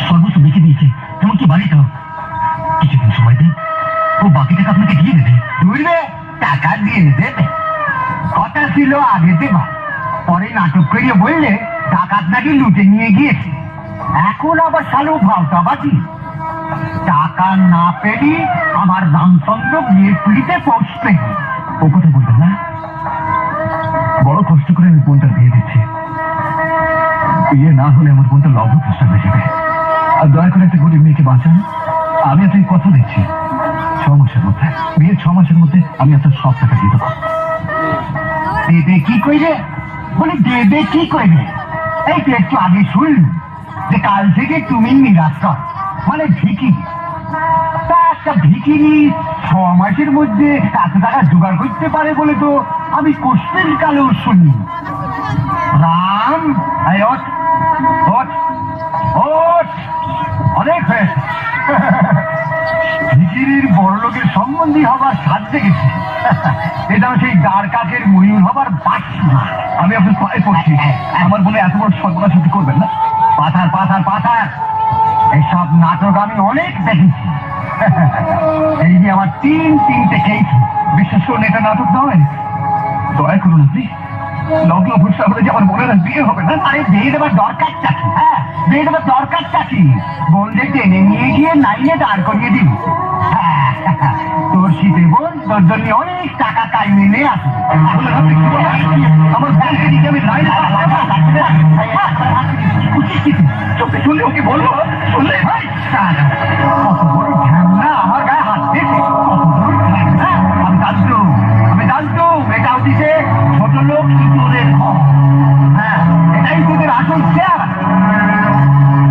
সর্বস্ব বেঁচে দিয়েছে, এমনকি বাড়িটাও। কিছুদিন সময় দিন, ও বাকি টাকা আপনাকে দিয়ে দেবে। বুঝলে, টাকা দিয়ে দেবে, কথা ছিল আগে দেবা, পরে নাটক করিয়ে বললে ডাকাত নাকি লুটে নিয়ে গিয়েছে। এখন আবার শালু ভাওতাবাজি। টাকা না পেলি আমার রামচন্দ্র বিয়ে পিড়িতে পৌঁছবে। ও কথা বলবেন না, বড় কষ্ট করে আমি বোনটার বিয়ে দিচ্ছি। বিয়ে না হলে আমার বোনটা লগ্ন চেষ্টা হয়ে যাবে। আর দয়া করে একটা গরিব মেয়েকে বাঁচান। আমি আপনাকে কথা দিচ্ছি, 6 মাসের মধ্যে, বিয়ের 6 মাসের মধ্যে আমি আপনার সব টাকা দিয়ে দেবো। দেবে কি কইরে? বলে দেবে কি কইরে? এই তো একটু আগে শুনল যে কাল থেকে তুমি নিরাশ্রয়, মানে ভিকি। তা একটা ভিকিরি 6 মাসের মধ্যে এত টাকা জোগাড় করতে পারে বলে তো আমি কোশ্চেন কালেও শুনি। রাম, এই ওঠ, ওঠ, ওঠ, অনেক হয়েছে। ভিকিরির বড় লোকের সম্বন্ধী হবার সাথে গেছে। এটাও সেই দ্বারকাকের ময়ূর হবার বাসনা। আমি আপনার পায়ে পড়ছি, আমার বোনে এত বড় সর্বনাশ আপনি করবেন না। পাথার পাথার পাথার, এইসব নাটক আমি অনেক দেখেছি। এই যে আমার 3 কেস। বিশ্বাস করুন, এটা নাটক নয়। দয়া করুন আপনি, লগ্ন ভরসা হলে যে আমার বোনের আর বিয়ে হবে না। আরে বিয়ে দেবার দরকারটা কি? হ্যাঁ, বিয়ে দেবার দরকারটা কি? বোনদের টেনে নিয়ে গিয়ে লাইনে দাঁড় করিয়ে দিন। হ্যাঁ, তোর শীতে বোন তোর জন্য অনেক টাকা কাইনে নিয়ে আসবে। আমার বোনকে দিকে আমি লাইনে চোখে শুনলে ওকে বলবো, শুনলে ভাই কত বড় ধ্যান না আমার গায়ে হাত দিয়েছে, কত বড় ধ্যান না। আমি জানতুম এটা হচ্ছে ছোট লোক ইঁদুরের ঘর। হ্যাঁ, এটাই তোদের আসল চেয়ার।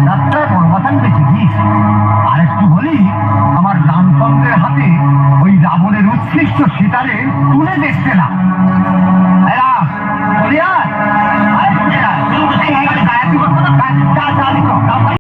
যাত্রায় বড় মাথান বেঁচে গিয়েছে। আর একটু বলি, আমার রামচন্দ্রের হাতে ওই রাবণের উচ্ছিষ্ট সীতারে তুলে দেখতে না।